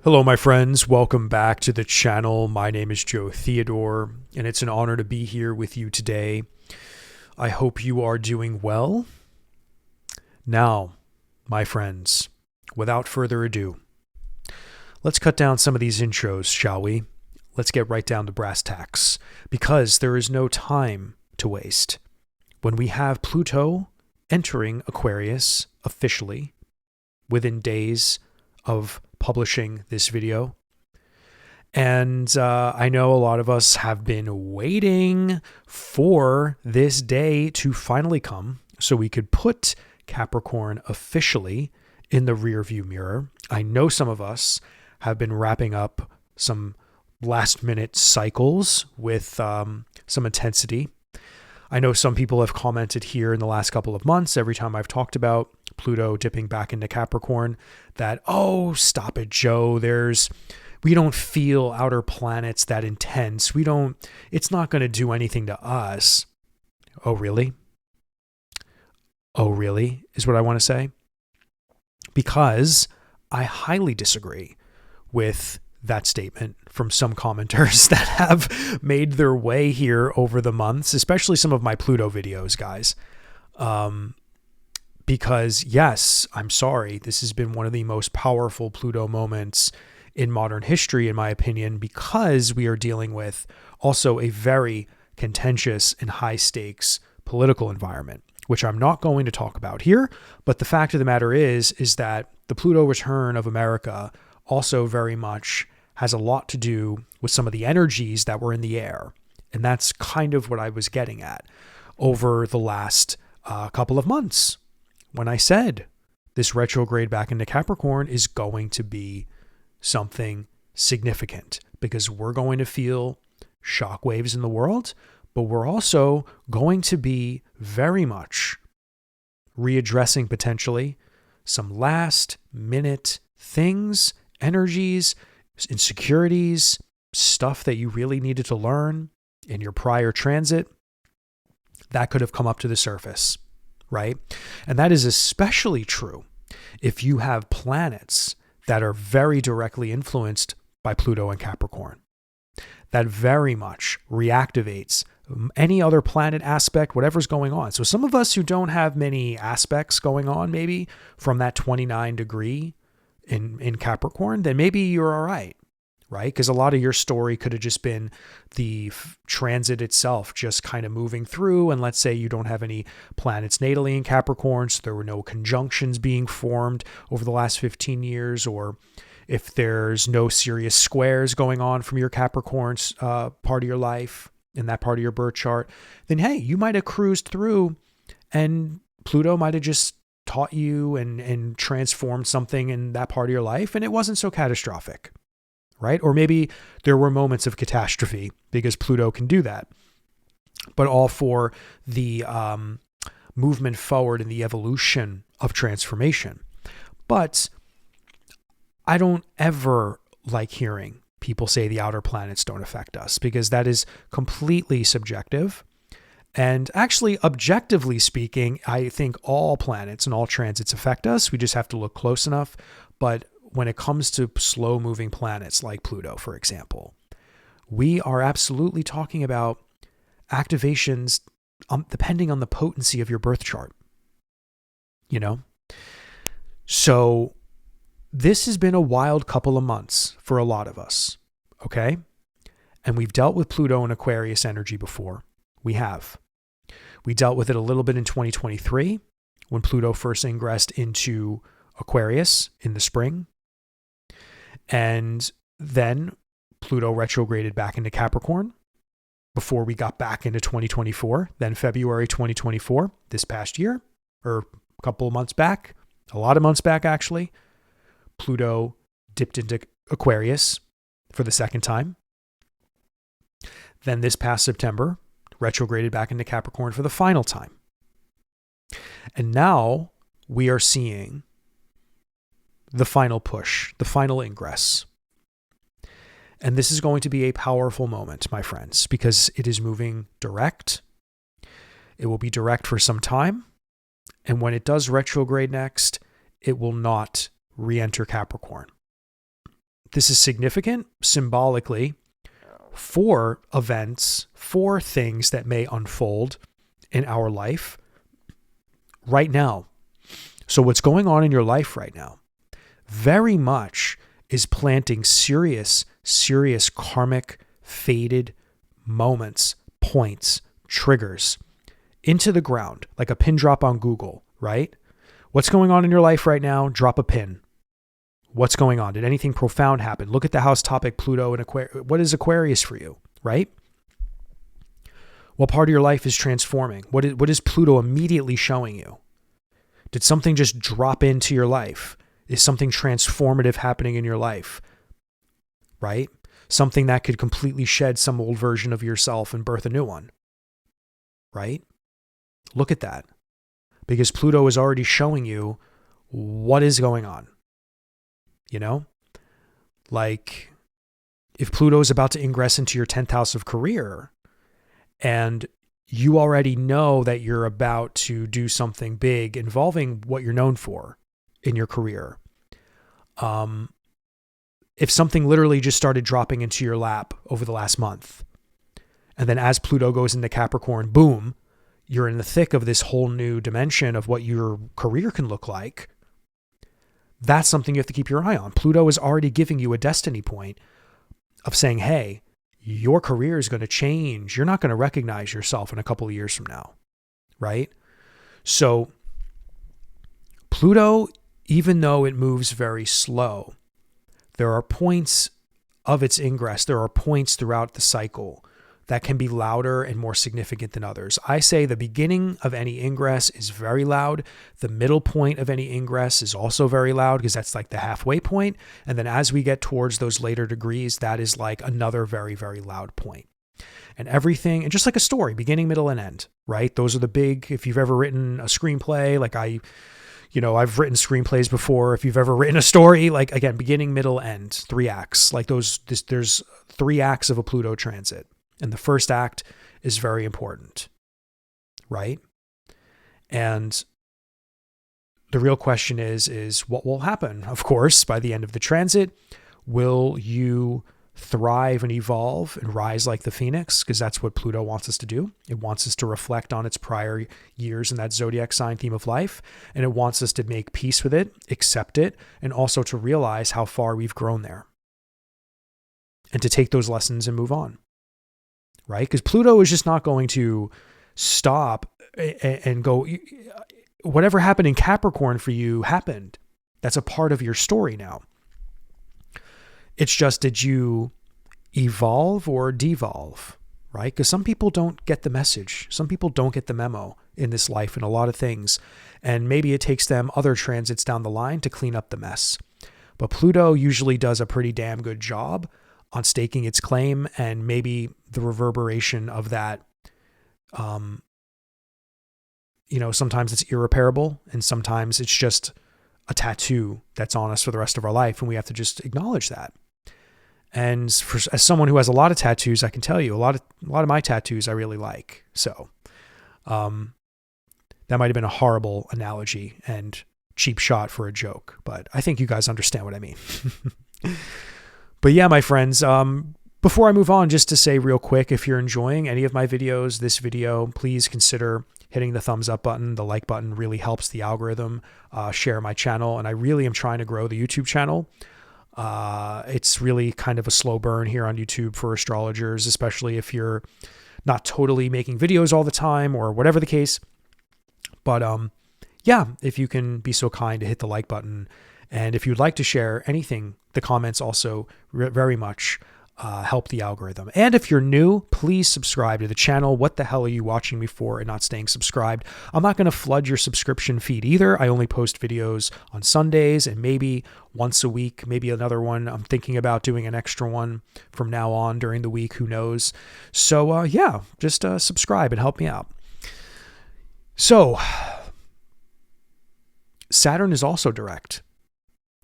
Hello, my friends. Welcome back to the channel. My name is Joe Theodore, and it's an honor to be here with you today. I hope you are doing well. Now, my friends, without further ado, let's cut down some of these intros, shall we? Let's get right down to brass tacks, because there is no time to waste. When we have Pluto entering Aquarius officially within days of publishing this video. And I know a lot of us have been waiting for this day to finally come so we could put Capricorn officially in the rearview mirror. I know some of us have been wrapping up some last minute cycles with some intensity. I know some people have commented here in the last couple of months, every time I've talked about Pluto dipping back into Capricorn, that, oh, stop it, Joe. We don't feel outer planets that intense. It's not going to do anything to us. Oh, really? Oh, really? Is what I want to say. Because I highly disagree with that statement from some commenters that have made their way here over the months, especially some of my Pluto videos, guys. Because yes, I'm sorry, this has been one of the most powerful Pluto moments in modern history, in my opinion, because we are dealing with also a very contentious and high stakes political environment, which I'm not going to talk about here. But the fact of the matter is that the Pluto return of America also very much has a lot to do with some of the energies that were in the air. And that's kind of what I was getting at over the last couple of months when I said this retrograde back into Capricorn is going to be something significant, because we're going to feel shockwaves in the world, but we're also going to be very much readdressing potentially some last minute things, energies, insecurities, stuff that you really needed to learn in your prior transit that could have come up to the surface, right? And that is especially true if you have planets that are very directly influenced by Pluto and Capricorn. That very much reactivates any other planet aspect, whatever's going on. So some of us who don't have many aspects going on, maybe from that 29 degree in Capricorn, then maybe you're all right? Because a lot of your story could have just been the transit itself, just kind of moving through. And let's say you don't have any planets natally in Capricorn, so there were no conjunctions being formed over the last 15 years, or if there's no serious squares going on from your Capricorn part of your life in that part of your birth chart, then hey, you might have cruised through and Pluto might have just taught you and transformed something in that part of your life, and it wasn't so catastrophic. Right? Or maybe there were moments of catastrophe, because Pluto can do that, but all for the movement forward in the evolution of transformation. But I don't ever like hearing people say the outer planets don't affect us, because that is completely subjective. And actually, objectively speaking, I think all planets and all transits affect us. We just have to look close enough. But when it comes to slow moving planets like Pluto, for example, we are absolutely talking about activations depending on the potency of your birth chart, So this has been a wild couple of months for a lot of us. Okay. And we've dealt with Pluto and Aquarius energy before. We dealt with it a little bit in 2023 when Pluto first ingressed into Aquarius in the spring. And then Pluto retrograded back into Capricorn before we got back into 2024. Then February 2024, this past year, or a couple of months back, a lot of months back actually, Pluto dipped into Aquarius for the second time. Then this past September, retrograded back into Capricorn for the final time. And now we are seeing the final push, the final ingress. And this is going to be a powerful moment, my friends, because it is moving direct. It will be direct for some time. And when it does retrograde next, it will not re-enter Capricorn. This is significant symbolically for events, for things that may unfold in our life right now. So what's going on in your life right now very much is planting serious karmic, fated moments, points, triggers into the ground, like a pin drop on Google, right? What's going on in your life right now? Drop a pin. What's going on? Did anything profound happen? Look at the house topic, Pluto and Aquarius. What is Aquarius for you, right? What part of your life is transforming? What is Pluto immediately showing you? Did something just drop into your life? Is something transformative happening in your life, right? Something that could completely shed some old version of yourself and birth a new one, right? Look at that. Because Pluto is already showing you what is going on. You know, like if Pluto is about to ingress into your 10th house of career and you already know that you're about to do something big involving what you're known for in your career. If something literally just started dropping into your lap over the last month, and then as Pluto goes into Capricorn, boom, you're in the thick of this whole new dimension of what your career can look like. That's something you have to keep your eye on. Pluto is already giving you a destiny point of saying, hey, your career is going to change. You're not going to recognize yourself in a couple of years from now, right? So Pluto, even though it moves very slow, there are points of its ingress. There are points throughout the cycle that can be louder and more significant than others. I say the beginning of any ingress is very loud. The middle point of any ingress is also very loud because that's like the halfway point. And then as we get towards those later degrees, that is like another very, very loud point. And everything, and just like a story, beginning, middle, and end, right? Those are the big, if you've ever written a screenplay, like I've written screenplays before. If you've ever written a story, like again, beginning, middle, end, 3 acts, like there's 3 acts of a Pluto transit. And the first act is very important, right? And the real question is what will happen? Of course, by the end of the transit, will you thrive and evolve and rise like the phoenix? Because that's what Pluto wants us to do. It wants us to reflect on its prior years in that zodiac sign theme of life. And it wants us to make peace with it, accept it, and also to realize how far we've grown there. And to take those lessons and move on. Right? Because Pluto is just not going to stop and go, whatever happened in Capricorn for you happened. That's a part of your story now. It's just, did you evolve or devolve? Right? Because some people don't get the message. Some people don't get the memo in this life and a lot of things. And maybe it takes them other transits down the line to clean up the mess. But Pluto usually does a pretty damn good job on staking its claim, and maybe the reverberation of that, sometimes it's irreparable and sometimes it's just a tattoo that's on us for the rest of our life. And we have to just acknowledge that. And as someone who has a lot of tattoos, I can tell you a lot of my tattoos I really like. So, that might've been a horrible analogy and cheap shot for a joke, but I think you guys understand what I mean. But yeah, my friends, before I move on, just to say real quick, if you're enjoying any of my videos, this video, please consider hitting the thumbs up button. The like button really helps the algorithm share my channel. And I really am trying to grow the YouTube channel. It's really kind of a slow burn here on YouTube for astrologers, especially if you're not totally making videos all the time or whatever the case. But yeah, if you can be so kind to hit the like button. And if you'd like to share anything, the comments also very much help the algorithm. And if you're new, please subscribe to the channel. What the hell are you watching me for and not staying subscribed? I'm not going to flood your subscription feed either. I only post videos on Sundays and maybe once a week, maybe another one. I'm thinking about doing an extra one from now on during the week. Who knows? So yeah, just subscribe and help me out. So Saturn is also direct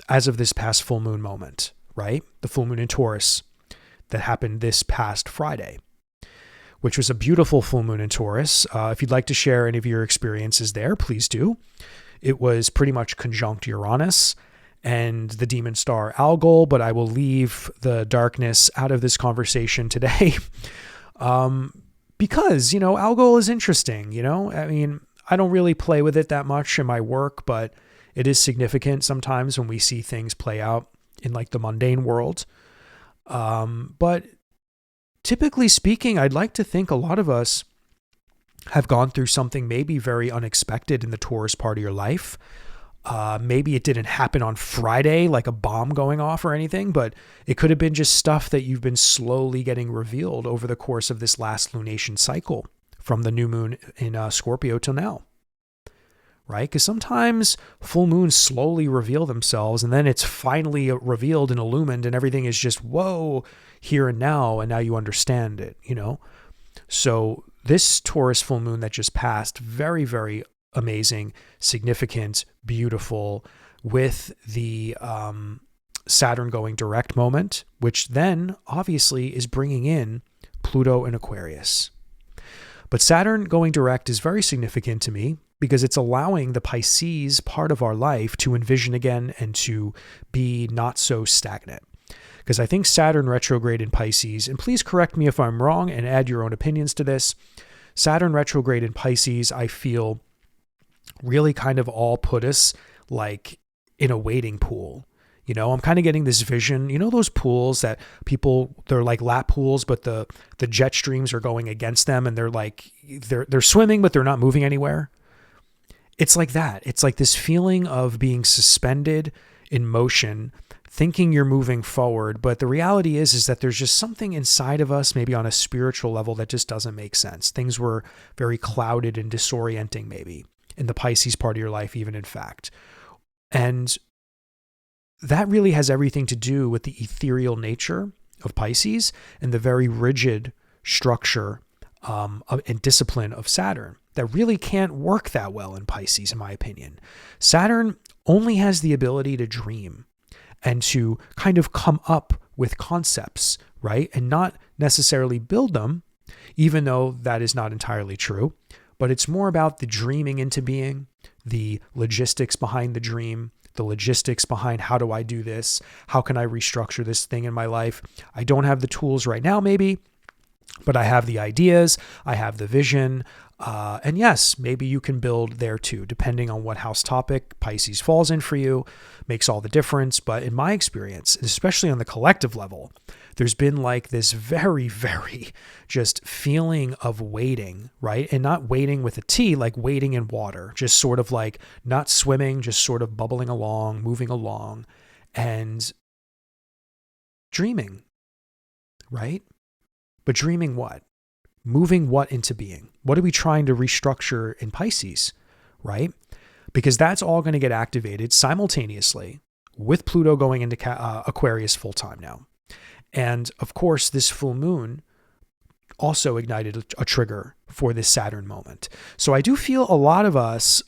as of this past full moon moment, right? The full moon in Taurus that happened this past Friday, which was a beautiful full moon in Taurus. If you'd like to share any of your experiences there, please do. It was pretty much conjunct Uranus, and the demon star Algol, but I will leave the darkness out of this conversation today. Because, Algol is interesting, I mean, I don't really play with it that much in my work, but it is significant sometimes when we see things play out in like the mundane world. But typically speaking, I'd like to think a lot of us have gone through something maybe very unexpected in the Taurus part of your life. Maybe it didn't happen on Friday, like a bomb going off or anything, but it could have been just stuff that you've been slowly getting revealed over the course of this last lunation cycle from the new moon in Scorpio till now, right? Because sometimes full moons slowly reveal themselves and then it's finally revealed and illumined and everything is just, whoa, here and now you understand it, So this Taurus full moon that just passed, very, very amazing, significant, beautiful, with the Saturn going direct moment, which then obviously is bringing in Pluto and Aquarius. But Saturn going direct is very significant to me because it's allowing the Pisces part of our life to envision again and to be not so stagnant. Because I think Saturn retrograde in Pisces, and please correct me if I'm wrong and add your own opinions to this, Saturn retrograde in Pisces, I feel really kind of all put us like in a wading pool. I'm kind of getting this vision, those pools that they're like lap pools, but the jet streams are going against them and they're like, they're swimming, but they're not moving anywhere. It's like that. It's like this feeling of being suspended in motion, thinking you're moving forward. But the reality is that there's just something inside of us, maybe on a spiritual level, that just doesn't make sense. Things were very clouded and disorienting maybe in the Pisces part of your life, even in fact. And that really has everything to do with the ethereal nature of Pisces and the very rigid structure and discipline of Saturn that really can't work that well in Pisces, in my opinion. Saturn only has the ability to dream and to kind of come up with concepts, right? And not necessarily build them, even though that is not entirely true. But it's more about the dreaming into being, the logistics behind the dream, the logistics behind how do I do this? How can I restructure this thing in my life? I don't have the tools right now, maybe, but I have the ideas, I have the vision. And yes, maybe you can build there too, depending on what house topic Pisces falls in for you, makes all the difference. But in my experience, especially on the collective level, there's been like this very, very just feeling of waiting, right? And not waiting with a T, like waiting in water, just sort of like not swimming, just sort of bubbling along, moving along and dreaming, right? But dreaming what? Moving what into being? What are we trying to restructure in Pisces, right? Because that's all going to get activated simultaneously with Pluto going into Aquarius full time now. And of course, this full moon also ignited a trigger for this Saturn moment. So I do feel a lot of us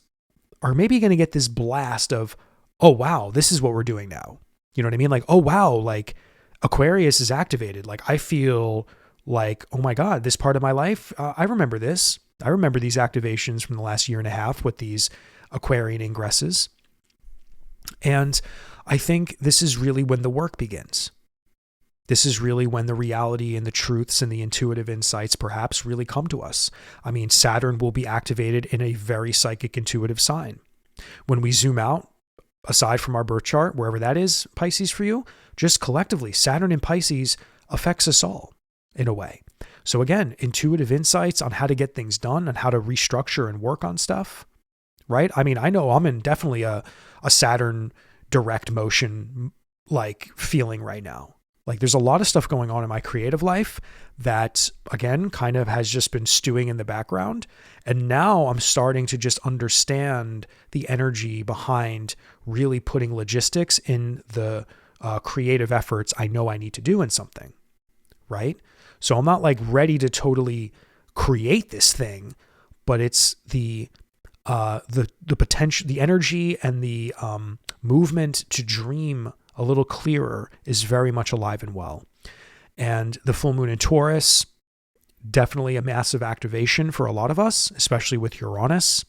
are maybe going to get this blast of, oh, wow, this is what we're doing now. You know what I mean? Like, oh, wow, like Aquarius is activated. Like I feel like, oh my God, this part of my life, I remember this. I remember these activations from the last year and a half with these Aquarian ingresses. And I think this is really when the work begins. This is really when the reality and the truths and the intuitive insights perhaps really come to us. I mean, Saturn will be activated in a very psychic intuitive sign. When we zoom out, aside from our birth chart, wherever that is, Pisces for you, just collectively, Saturn in Pisces affects us all in a way. So again, intuitive insights on how to get things done and how to restructure and work on stuff, right? I mean, I know I'm in definitely a Saturn direct motion like feeling right now. Like there's a lot of stuff going on in my creative life that again, kind of has just been stewing in the background. And now I'm starting to just understand the energy behind really putting logistics in the creative efforts I know I need to do in something, right? So I'm not like ready to totally create this thing, but it's the potential, the energy and the movement to dream a little clearer is very much alive and well. And the full moon in Taurus, definitely a massive activation for a lot of us, especially with Uranus.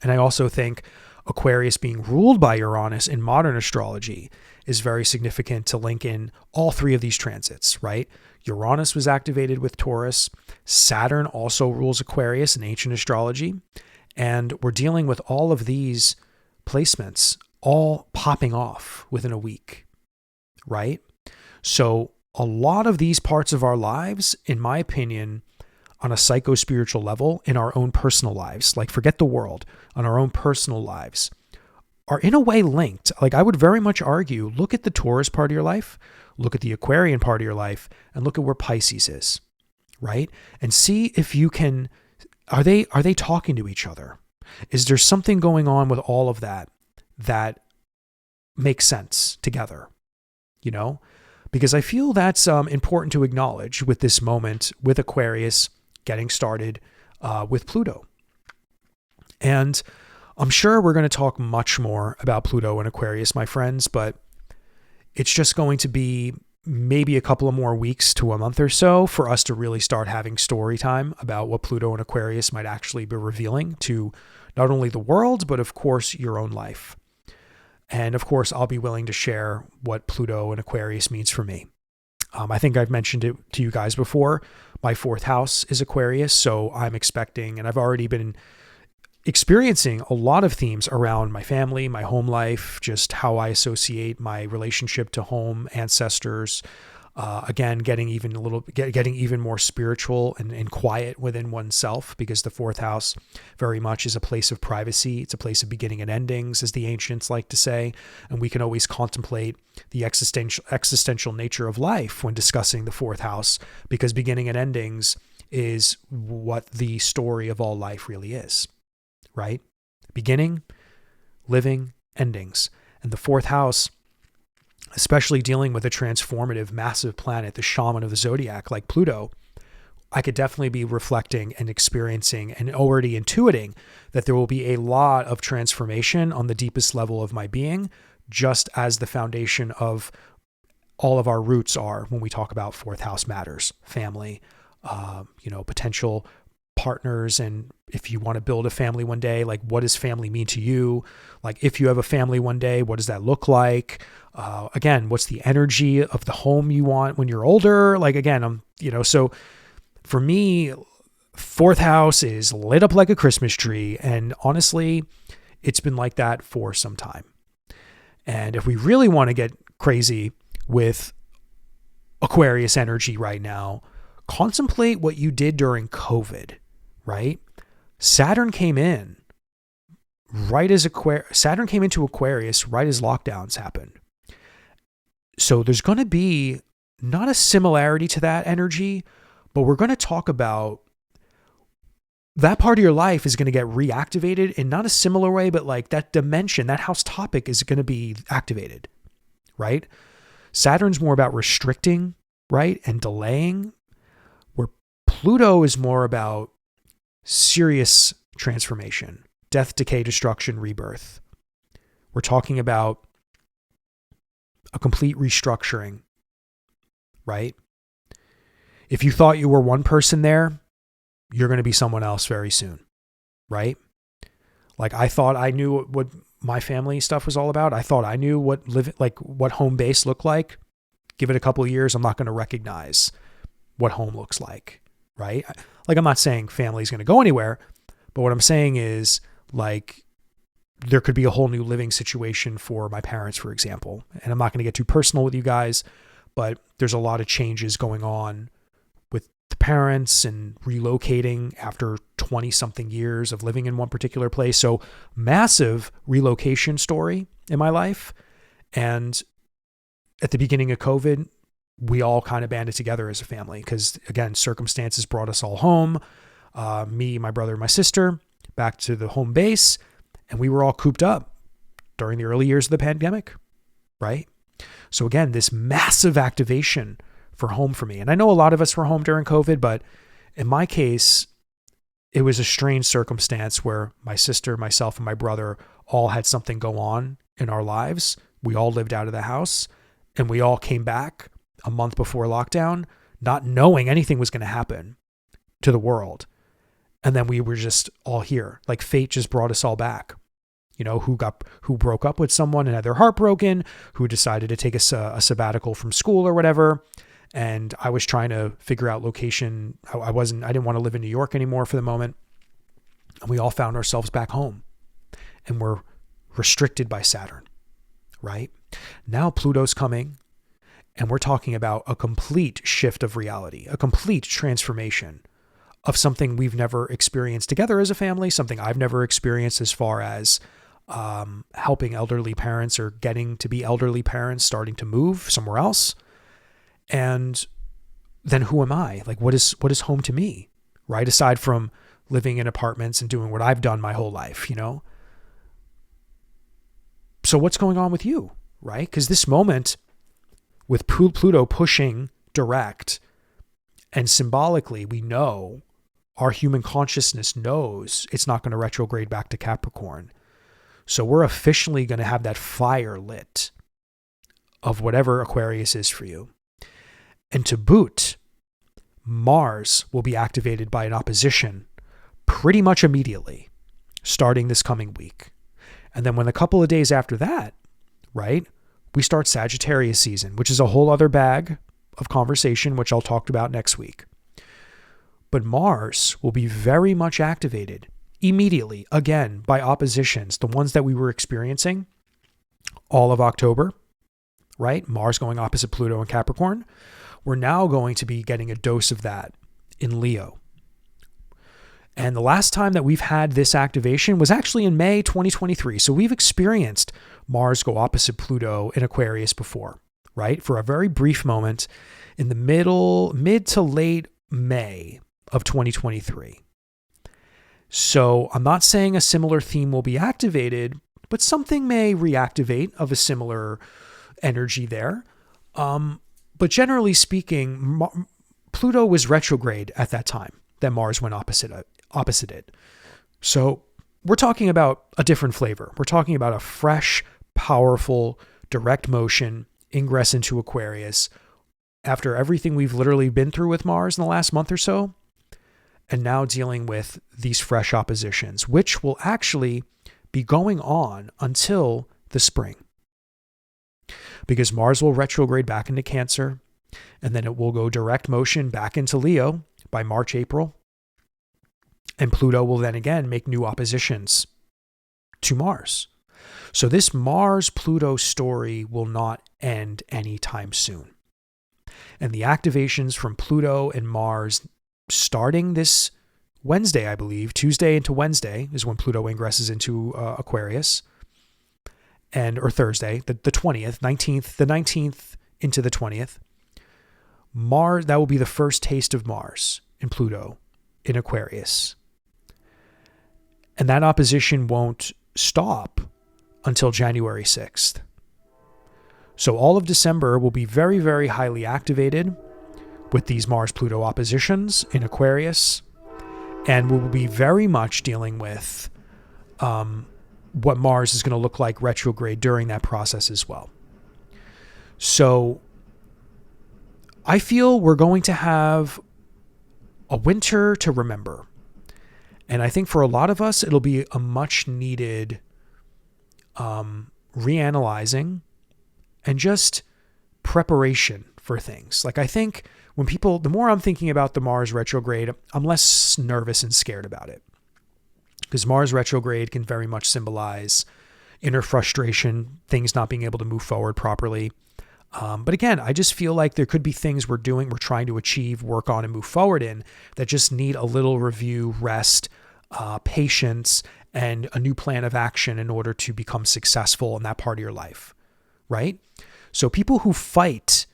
And I also think Aquarius being ruled by Uranus in modern astrology is very significant to link in all three of these transits, right? Uranus was activated with Taurus. Saturn also rules Aquarius in ancient astrology. And we're dealing with all of these placements all popping off within a week, right? So a lot of these parts of our lives, in my opinion, on a psycho-spiritual level, in our own personal lives, like forget the world, on our own personal lives, are in a way linked. Like I would very much argue, look at the Taurus part of your life, look at the Aquarian part of your life, and look at where Pisces is, right? And see if you can, are they talking to each other? Is there something going on with all of that makes sense together, Because I feel that's important to acknowledge with this moment with Aquarius getting started with Pluto. And I'm sure we're going to talk much more about Pluto and Aquarius, my friends, but it's just going to be maybe a couple of more weeks to a month or so for us to really start having story time about what Pluto and Aquarius might actually be revealing to not only the world, but of course, your own life. And of course, I'll be willing to share what Pluto and Aquarius means for me. I think I've mentioned it to you guys before. My fourth house is Aquarius, so I'm expecting, and I've already been experiencing a lot of themes around my family, my home life, just how I associate my relationship to home, ancestors. Again, getting even more spiritual and quiet within oneself, because the fourth house very much is a place of privacy. It's a place of beginning and endings, as the ancients like to say. And we can always contemplate the existential nature of life when discussing the fourth house, because beginning and endings is what the story of all life really is, right? Beginning, living, endings. And the fourth house, especially dealing with a transformative, massive planet, the shaman of the zodiac like Pluto, I could definitely be reflecting and experiencing and already intuiting that there will be a lot of transformation on the deepest level of my being, just as the foundation of all of our roots are when we talk about fourth house matters, family, potential partners. And if you want to build a family one day, like what does family mean to you? Like if you have a family one day, what does that look like? Again, what's the energy of the home you want when you're older? Like, again, so for me, fourth house is lit up like a Christmas tree. And honestly, it's been like that for some time. And if we really want to get crazy with Aquarius energy right now, contemplate what you did during COVID, right? Saturn came into Aquarius right as lockdowns happened. So there's going to be not a similarity to that energy, but we're going to talk about that part of your life is going to get reactivated in not a similar way, but like that dimension, that house topic is going to be activated, right? Saturn's more about restricting, right? And delaying, where Pluto is more about serious transformation, death, decay, destruction, rebirth. We're talking about a complete restructuring, right? If you thought you were one person there, you're going to be someone else very soon, right? Like I thought I knew what my family stuff was all about. I thought I knew what home base looked like. Give it a couple of years, I'm not going to recognize what home looks like, right? Like I'm not saying family is going to go anywhere, but what I'm saying is like there could be a whole new living situation for my parents, for example. And I'm not going to get too personal with you guys, but there's a lot of changes going on with the parents and relocating after 20 something years of living in one particular place. So massive relocation story in my life. And at the beginning of COVID, we all kind of banded together as a family because, again, circumstances brought us all home. Me, my brother, my sister, back to the home base. And we were all cooped up during the early years of the pandemic, right? So again, this massive activation for home for me. And I know a lot of us were home during COVID, but in my case, it was a strange circumstance where my sister, myself, and my brother all had something go on in our lives. We all lived out of the house and we all came back a month before lockdown, not knowing anything was going to happen to the world. And then we were just all here. Like fate just brought us all back. who broke up with someone and had their heart broken, who decided to take a sabbatical from school or whatever. And I was trying to figure out location. I didn't want to live in New York anymore for the moment. And we all found ourselves back home, and we're restricted by Saturn, right? Now Pluto's coming, and we're talking about a complete shift of reality, a complete transformation of something we've never experienced together as a family, something I've never experienced as far as helping elderly parents or getting to be elderly parents, starting to move somewhere else. And then who am I? Like, what is home to me, right? Aside from living in apartments and doing what I've done my whole life, So what's going on with you, right? Because this moment with Pluto pushing direct, and symbolically, we know, our human consciousness knows it's not going to retrograde back to Capricorn. So we're officially going to have that fire lit of whatever Aquarius is for you. And to boot, Mars will be activated by an opposition pretty much immediately, starting this coming week. And then when a couple of days after that, right, we start Sagittarius season, which is a whole other bag of conversation, which I'll talk about next week. But Mars will be very much activated immediately, again, by oppositions, the ones that we were experiencing all of October, right? Mars going opposite Pluto and Capricorn. We're now going to be getting a dose of that in Leo. And the last time that we've had this activation was actually in May 2023. So we've experienced Mars go opposite Pluto in Aquarius before, right? For a very brief moment in the mid to late May of 2023. So I'm not saying a similar theme will be activated, but something may reactivate of a similar energy there. But generally speaking, Pluto was retrograde at that time that Mars went opposite it. So we're talking about a different flavor. We're talking about a fresh, powerful, direct motion, ingress into Aquarius after everything we've literally been through with Mars in the last month or so, and now dealing with these fresh oppositions, which will actually be going on until the spring. Because Mars will retrograde back into Cancer, and then it will go direct motion back into Leo by March, April. And Pluto will then again make new oppositions to Mars. So this Mars-Pluto story will not end anytime soon. And the activations from Pluto and Mars starting this Wednesday, I believe, Tuesday into Wednesday is when Pluto ingresses into Aquarius. Or Thursday, the 20th, 19th, the 19th into the 20th. Mars, that will be the first taste of Mars and Pluto in Aquarius. And that opposition won't stop until January 6th. So all of December will be very, very highly activated with these Mars-Pluto oppositions in Aquarius. And we'll be very much dealing with what Mars is going to look like retrograde during that process as well. So I feel we're going to have a winter to remember. And I think for a lot of us, it'll be a much needed reanalyzing and just preparation for things. Like I think the more I'm thinking about the Mars retrograde, I'm less nervous and scared about it. Because Mars retrograde can very much symbolize inner frustration, things not being able to move forward properly. But again, I just feel like there could be things we're trying to achieve, work on, and move forward in that just need a little review, rest, patience, and a new plan of action in order to become successful in that part of your life, right? So people who fight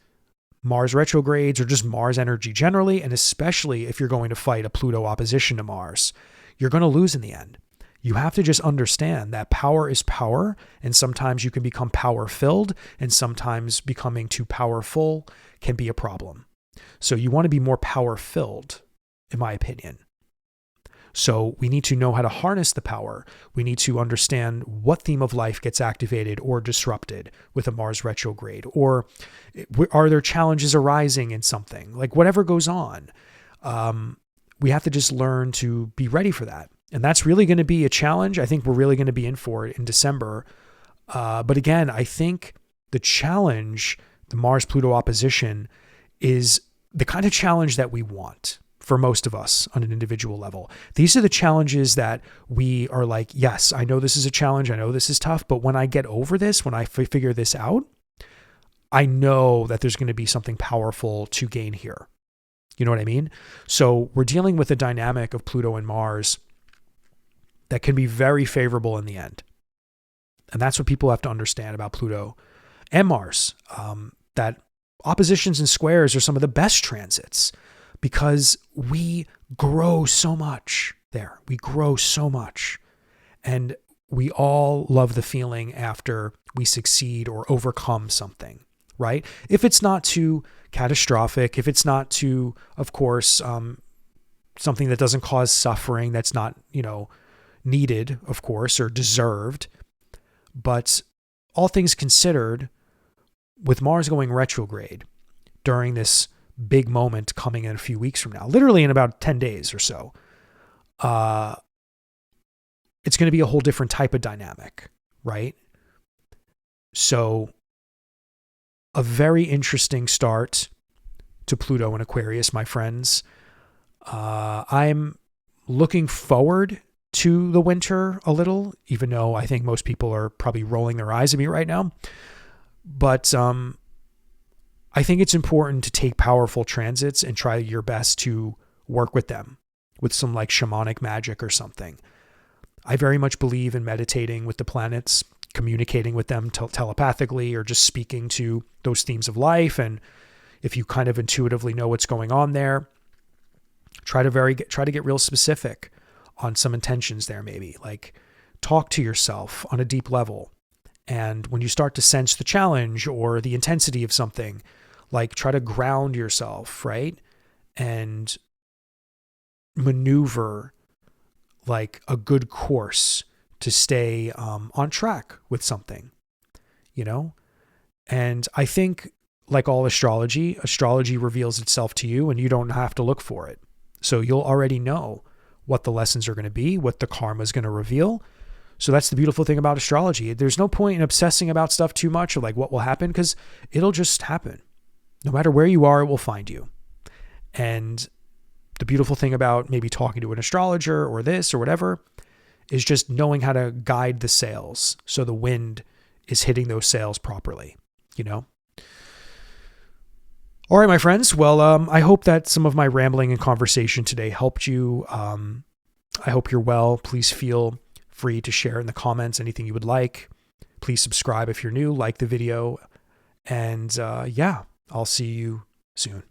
Mars retrogrades or just Mars energy generally, and especially if you're going to fight a Pluto opposition to Mars, you're going to lose in the end. You have to just understand that power is power, and sometimes you can become power-filled, and sometimes becoming too powerful can be a problem. So you want to be more power-filled, in my opinion. So we need to know how to harness the power. We need to understand what theme of life gets activated or disrupted with a Mars retrograde, or are there challenges arising in something? Like whatever goes on, we have to just learn to be ready for that And that's really going to be a challenge. I think we're really going to be in for it in December. But again, I think the challenge, the Mars-Pluto opposition, is the kind of challenge that we want for most of us on an individual level. These are the challenges that we are like, yes, I know this is a challenge. I know this is tough. But when I get over this, when I figure this out, I know that there's going to be something powerful to gain here. You know what I mean? So we're dealing with a dynamic of Pluto and Mars that can be very favorable in the end. And that's what people have to understand about Pluto and Mars, that oppositions and squares are some of the best transits because we grow so much there. We grow so much. And we all love the feeling after we succeed or overcome something, right? If it's not too catastrophic, if it's not too, of course, something that doesn't cause suffering, that's not, needed, of course, or deserved. But all things considered, with Mars going retrograde during this big moment coming in a few weeks from now, literally in about 10 days or so, it's going to be a whole different type of dynamic, right? So a very interesting start to Pluto and Aquarius, my friends. I'm looking forward to the winter a little, even though I think most people are probably rolling their eyes at me right now. But I think it's important to take powerful transits and try your best to work with them with some like shamanic magic or something. I very much believe in meditating with the planets, communicating with them telepathically, or just speaking to those themes of life. And if you kind of intuitively know what's going on there, try to get real specific on some intentions there, maybe like talk to yourself on a deep level. And when you start to sense the challenge or the intensity of something, like try to ground yourself, right? And maneuver like a good course to stay on track with something, And I think like all astrology reveals itself to you and you don't have to look for it. So you'll already know what the lessons are going to be, what the karma is going to reveal. So that's the beautiful thing about astrology. There's no point in obsessing about stuff too much or like what will happen, because it'll just happen. No matter where you are, it will find you. And the beautiful thing about maybe talking to an astrologer or this or whatever is just knowing how to guide the sails so the wind is hitting those sails properly, All right, my friends. Well, I hope that some of my rambling and conversation today helped you. I hope you're well. Please feel free to share in the comments anything you would like. Please subscribe if you're new, like the video. And I'll see you soon.